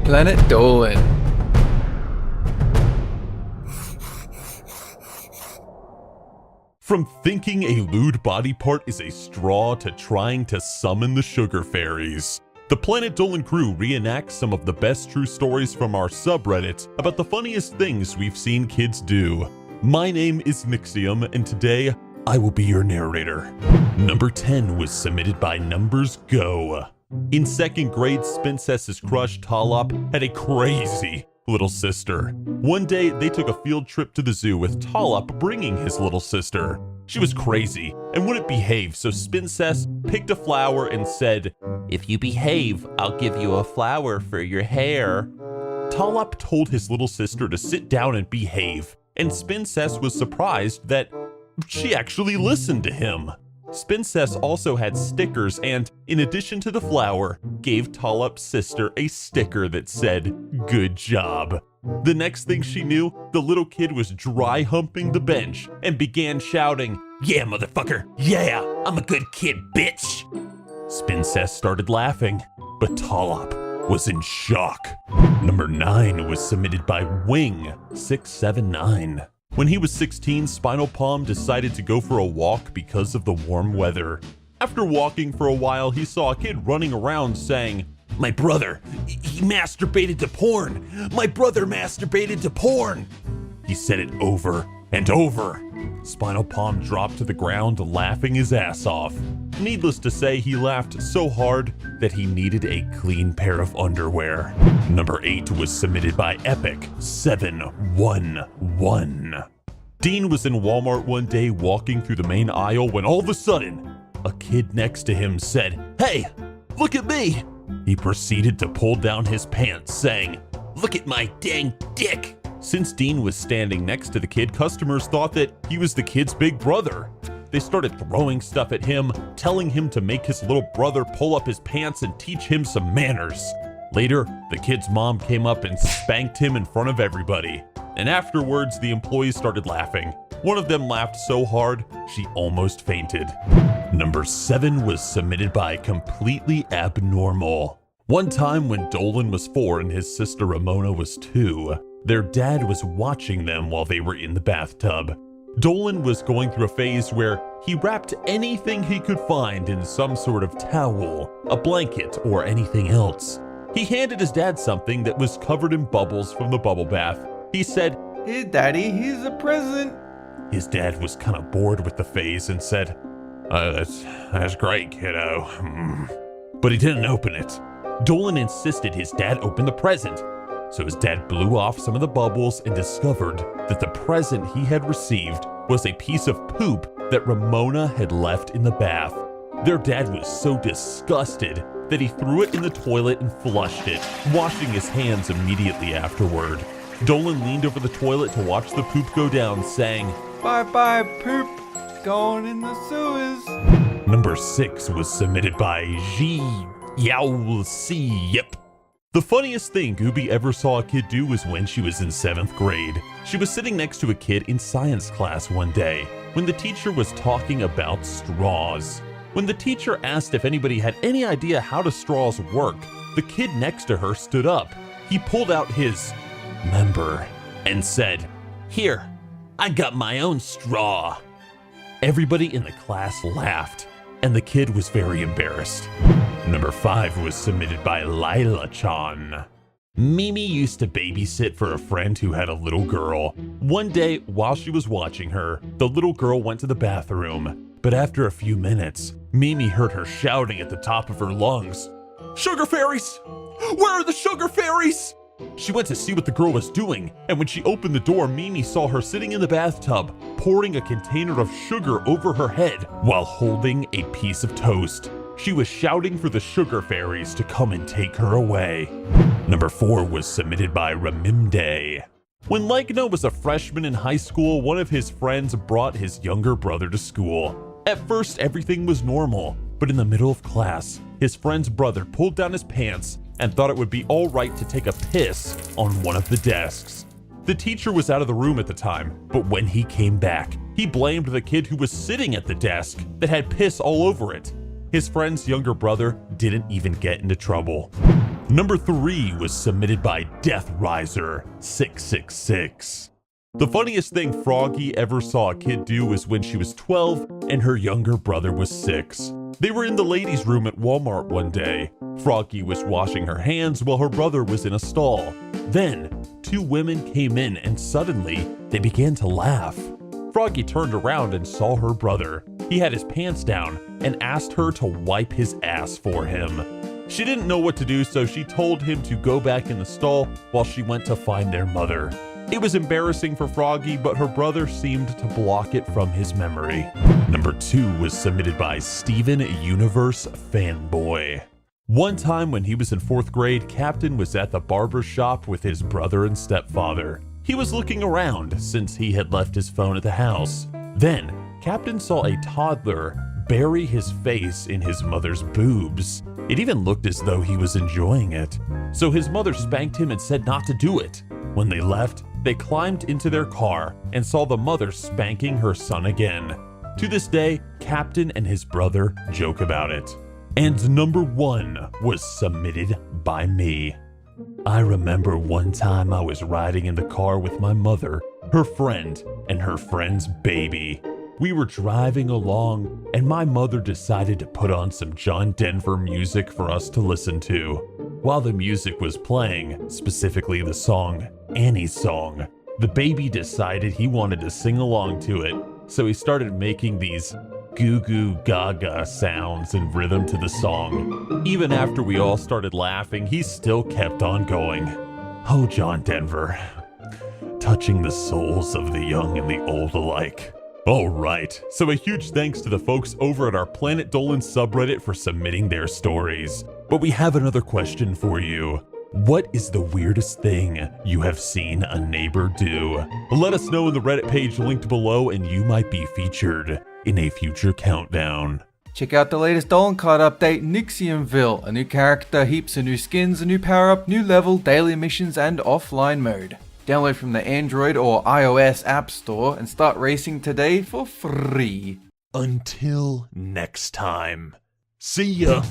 Planet Dolan. From thinking a lewd body part is a straw to trying to summon the sugar fairies, the Planet Dolan crew reenacts some of the best true stories from our subreddit about the funniest things we've seen kids do. My name is Nixium, and today I will be your narrator. Number 10 was submitted by Numbersgo. In 2nd grade, Spincess's crush Tolop had a crazy little sister. One day, they took a field trip to the zoo with Tolop bringing his little sister. She was crazy and wouldn't behave, so Spincess picked a flower and said, "If you behave, I'll give you a flower for your hair." Tolop told his little sister to sit down and behave, and Spincess was surprised that she actually listened to him. Spincess also had stickers and, in addition to the flower, gave Tolop's sister a sticker that said, "Good job." The next thing she knew, the little kid was dry humping the bench and began shouting, "Yeah, motherfucker, yeah, I'm a good kid, bitch." Spincess started laughing, but Tolop was in shock. Number 9 was submitted by Wing679. When he was 16, Spinal Palm decided to go for a walk because of the warm weather. After walking for a while, he saw a kid running around saying, "My brother, he masturbated to porn. My brother masturbated to porn." He said it over and over. Spinal Palm dropped to the ground, laughing his ass off. Needless to say, he laughed so hard that he needed a clean pair of underwear. Number 8 was submitted by Epic711. Dean was in Walmart one day walking through the main aisle when all of a sudden, a kid next to him said, "Hey, look at me." He proceeded to pull down his pants, saying, "Look at my dang dick." Since Dean was standing next to the kid, customers thought that he was the kid's big brother. They started throwing stuff at him, telling him to make his little brother pull up his pants and teach him some manners. Later, the kid's mom came up and spanked him in front of everybody. And afterwards, the employees started laughing. One of them laughed so hard, she almost fainted. Number 7 was submitted by CompletelyAbnormal. One time when Dolan was 4 and his sister Ramona was 2, their dad was watching them while they were in the bathtub. Dolan was going through a phase where he wrapped anything he could find in some sort of towel, a blanket, or anything else. He handed his dad something that was covered in bubbles from the bubble bath. He said, "Hey Daddy, here's a present." His dad was kind of bored with the phase and said, That's great, kiddo." But he didn't open it. Dolan insisted his dad open the present. So his dad blew off some of the bubbles and discovered that the present he had received was a piece of poop that Ramona had left in the bath. Their dad was so disgusted that he threw it in the toilet and flushed it, washing his hands immediately afterward. Dolan leaned over the toilet to watch the poop go down, saying, "Bye-bye, poop. Going in the sewers." Number 6 was submitted by Zhilou-C-Yip. The funniest thing Gooby ever saw a kid do was when she was in 7th grade. She was sitting next to a kid in science class one day when the teacher was talking about straws. When the teacher asked if anybody had any idea how the straws work, the kid next to her stood up. He pulled out his member and said, "Here, I got my own straw." Everybody in the class laughed, and the kid was very embarrassed. Number 5 was submitted by Laila-Chan. Mimi used to babysit for a friend who had a little girl. One day, while she was watching her, the little girl went to the bathroom. But after a few minutes, Mimi heard her shouting at the top of her lungs, "Sugar fairies! Where are the sugar fairies?" She went to see what the girl was doing, and when she opened the door, Mimi saw her sitting in the bathtub, pouring a container of sugar over her head while holding a piece of toast. She was shouting for the sugar fairies to come and take her away. Number 4 was submitted by Remimdae. When Laika was a freshman in high school, one of his friends brought his younger brother to school. At first, everything was normal, but in the middle of class, his friend's brother pulled down his pants and thought it would be all right to take a piss on one of the desks. The teacher was out of the room at the time, but when he came back, he blamed the kid who was sitting at the desk that had piss all over it. His friend's younger brother didn't even get into trouble. Number 3 was submitted by DeathRiser666. The funniest thing Froggy ever saw a kid do was when she was 12 and her younger brother was 6. They were in the ladies' room at Walmart one day. Froggy was washing her hands while her brother was in a stall. Then, 2 women came in and suddenly they began to laugh. Froggy turned around and saw her brother. He had his pants down and asked her to wipe his ass for him. She didn't know what to do, so she told him to go back in the stall while she went to find their mother. It was embarrassing for Froggy, but her brother seemed to block it from his memory. Number 2 was submitted by StevenUniverseFanboy. One time when he was in 4th grade, Captain was at the barber shop with his brother and stepfather. He was looking around since he had left his phone at the house. Then, Captain saw a toddler bury his face in his mother's boobs. It even looked as though he was enjoying it. So his mother spanked him and said not to do it. When they left, they climbed into their car and saw the mother spanking her son again. To this day, Captain and his brother joke about it. And number 1 was submitted by me. I remember one time I was riding in the car with my mother, her friend, and her friend's baby. We were driving along, and my mother decided to put on some John Denver music for us to listen to. While the music was playing, specifically the song, Annie's Song, the baby decided he wanted to sing along to it, so he started making these goo goo gaga sounds in rhythm to the song. Even after we all started laughing, he still kept on going. Oh, John Denver, touching the souls of the young and the old alike. Alright, so a huge thanks to the folks over at our Planet Dolan subreddit for submitting their stories. But we have another question for you. What is the weirdest thing you have seen a neighbor do? Let us know in the Reddit page linked below and you might be featured in a future countdown. Check out the latest Dolan card update, Nixiumville. A new character, heaps of new skins, a new power-up, new level, daily missions, and offline mode. Download from the Android or iOS App Store and start racing today for free. Until next time. See ya!